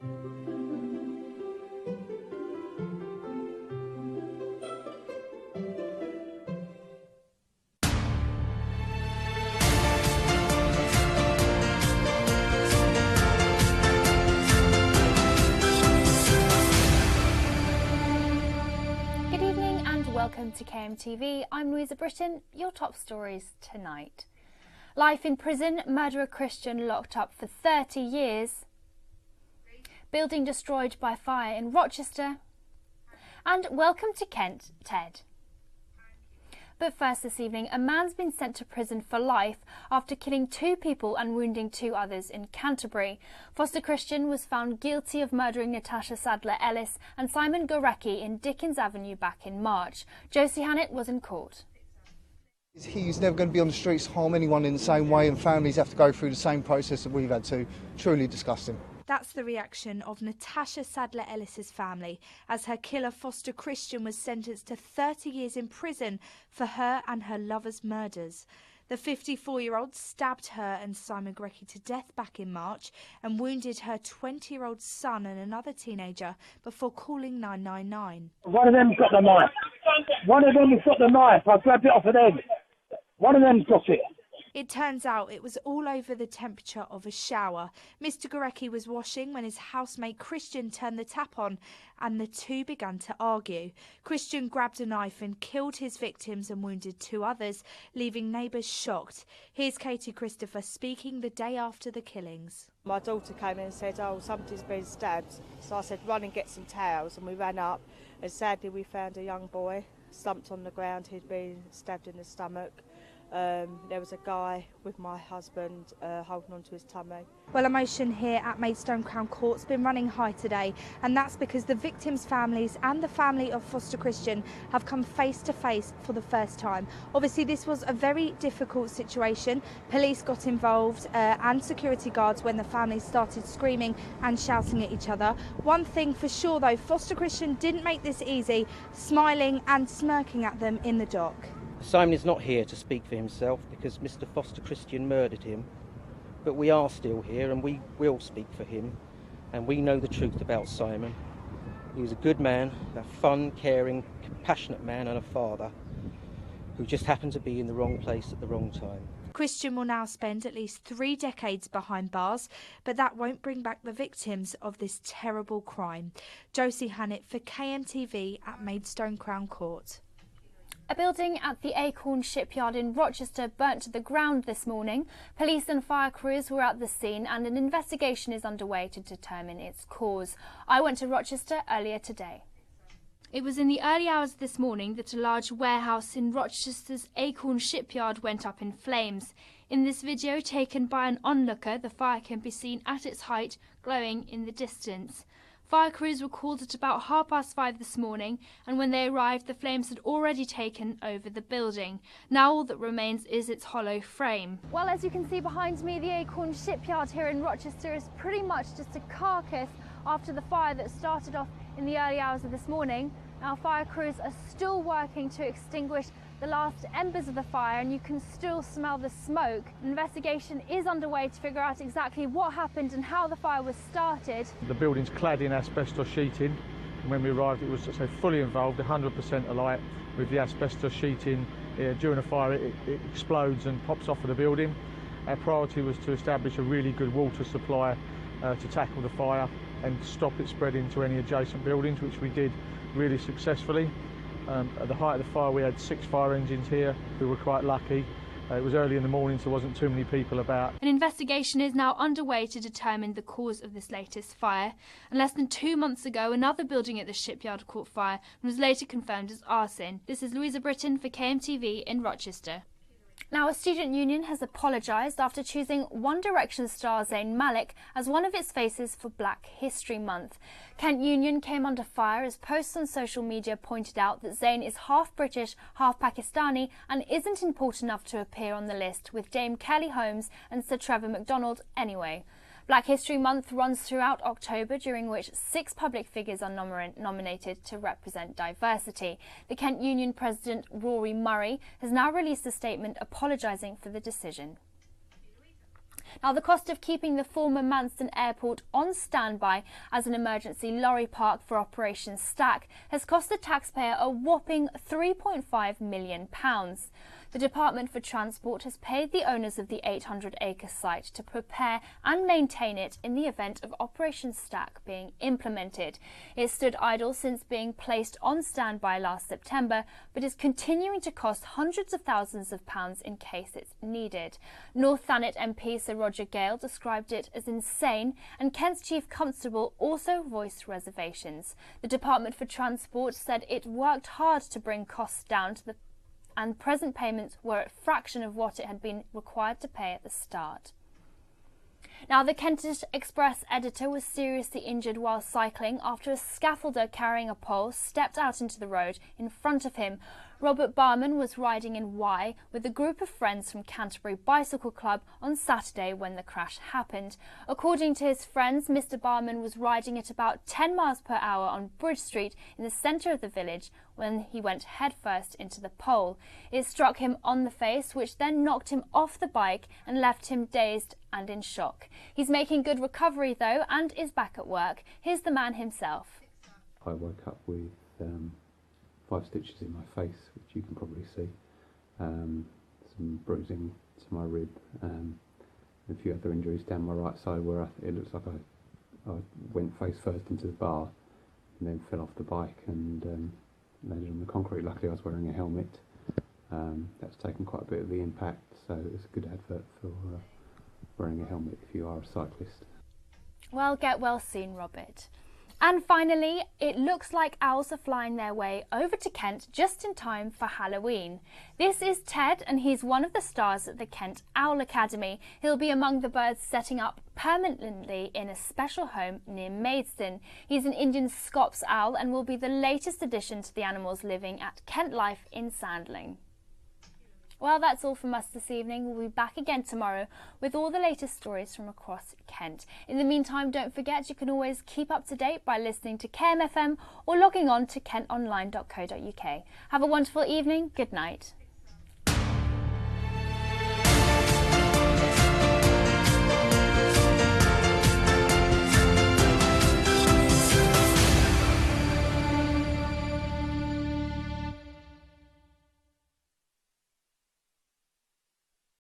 Welcome to KMTV. I'm Louisa Britton. Your top stories tonight. Life in prison, murderer Christian locked up for 30 years. Building destroyed by fire in Rochester. And welcome to Kent, Ted. But first this evening, a man's been sent to prison for life after killing 2 people and wounding 2 others in Canterbury. Foster Christian was found guilty of murdering Natasha Sadler-Ellis and Simon Gorecki in Dickens Avenue back in March. Josie Hannett was in court. He's never going to be on the streets, harm anyone in the same way, and families have to go through the same process that we've had to. Truly disgusting. That's the reaction of Natasha Sadler-Ellis's family as her killer Foster Christian was sentenced to 30 years in prison for her and her lover's murders. The 54-year-old stabbed her and Simon Gorecki to death back in March and wounded her 20-year-old son and another teenager before calling 999. One of them's got the knife. One of them has got the knife. I grabbed it off of them. One of them's got it. It turns out it was all over the temperature of a shower. Mr. Gorecki was washing when his housemate Christian turned the tap on and the two began to argue. Christian grabbed a knife and killed his victims and wounded 2 others, leaving neighbours shocked. Here's Katie Christopher speaking the day after the killings. My daughter came in and said, "Oh, somebody's been stabbed." So I said, "Run and get some towels," and we ran up and sadly we found a young boy slumped on the ground. He'd been stabbed in the stomach. There was a guy with my husband holding onto his tummy. Well, emotion here at Maidstone Crown Court's been running high today, and that's because the victims' families and the family of Foster Christian have come face to face for the first time. Obviously, this was a very difficult situation. Police got involved and security guards when the families started screaming and shouting at each other. One thing for sure, though, Foster Christian didn't make this easy, smiling and smirking at them in the dock. Simon is not here to speak for himself because Mr. Foster Christian murdered him, but we are still here and we will speak for him, and we know the truth about Simon. He was a good man, a fun, caring, compassionate man and a father who just happened to be in the wrong place at the wrong time. Christian will now spend at least 3 decades behind bars, but that won't bring back the victims of this terrible crime. Josie Hannett for KMTV at Maidstone Crown Court. A building at the Acorn Shipyard in Rochester burnt to the ground this morning. Police and fire crews were at the scene and an investigation is underway to determine its cause. I went to Rochester earlier today. It was in the early hours this morning that a large warehouse in Rochester's Acorn Shipyard went up in flames. In this video taken by an onlooker, the fire can be seen at its height, glowing in the distance. Fire crews were called at about 5:30 this morning, and when they arrived the flames had already taken over the building. Now all that remains is its hollow frame. Well, as you can see behind me, the Acorn Shipyard here in Rochester is pretty much just a carcass after the fire that started off in the early hours of this morning. Now fire crews are still working to extinguish the last embers of the fire, and you can still smell the smoke. An investigation is underway to figure out exactly what happened and how the fire was started. The building's clad in asbestos sheeting, and when we arrived it was fully involved, 100% alight with the asbestos sheeting. During a fire it explodes and pops off of the building. Our priority was to establish a really good water supply to tackle the fire and stop it spreading to any adjacent buildings, which we did really successfully. At the height of the fire we had 6 fire engines here. We were quite lucky. It was early in the morning, so there wasn't too many people about. An investigation is now underway to determine the cause of this latest fire. And less than 2 months ago, another building at the shipyard caught fire and was later confirmed as arson. This is Louisa Britton for KMTV in Rochester. Now, a student union has apologised after choosing One Direction star Zayn Malik as one of its faces for Black History Month. Kent Union came under fire as posts on social media pointed out that Zayn is half British, half Pakistani and isn't important enough to appear on the list with Dame Kelly Holmes and Sir Trevor McDonald anyway. Black History Month runs throughout October, during which 6 public figures are nominated to represent diversity. The Kent Union President Rory Murray has now released a statement apologising for the decision. Now, the cost of keeping the former Manston Airport on standby as an emergency lorry park for Operation Stack has cost the taxpayer a whopping £3.5 million. The Department for Transport has paid the owners of the 800-acre site to prepare and maintain it in the event of Operation Stack being implemented. It stood idle since being placed on standby last September, but is continuing to cost hundreds of thousands of pounds in case it's needed. North Thanet MP Sir Roger Gale described it as insane, and Kent's Chief Constable also voiced reservations. The Department for Transport said it worked hard to bring costs down to and present payments were a fraction of what it had been required to pay at the start. Now, the Kentish Express editor was seriously injured while cycling after a scaffolder carrying a pole stepped out into the road in front of him. Robert Bachman was riding in Y with a group of friends from Canterbury Bicycle Club on Saturday when the crash happened. According to his friends, Mr. Bachman was riding at about 10 miles per hour on Bridge Street in the centre of the village when he went headfirst into the pole. It struck him on the face, which then knocked him off the bike and left him dazed and in shock. He's making good recovery though and is back at work. Here's the man himself. I woke up with 5 stitches in my face, which you can probably see, some bruising to my rib, and a few other injuries down my right side where it looks like I went face first into the bar and then fell off the bike and landed on the concrete. Luckily I was wearing a helmet. That's taken quite a bit of the impact, so it's a good advert for wearing a helmet if you are a cyclist. Well, get well soon, Robert. And finally, it looks like owls are flying their way over to Kent just in time for Halloween. This is Ted, and he's one of the stars at the Kent Owl Academy. He'll be among the birds setting up permanently in a special home near Maidstone. He's an Indian Scops owl and will be the latest addition to the animals living at Kent Life in Sandling. Well, that's all from us this evening. We'll be back again tomorrow with all the latest stories from across Kent. In the meantime, don't forget you can always keep up to date by listening to KMFM or logging on to kentonline.co.uk. Have a wonderful evening. Good night.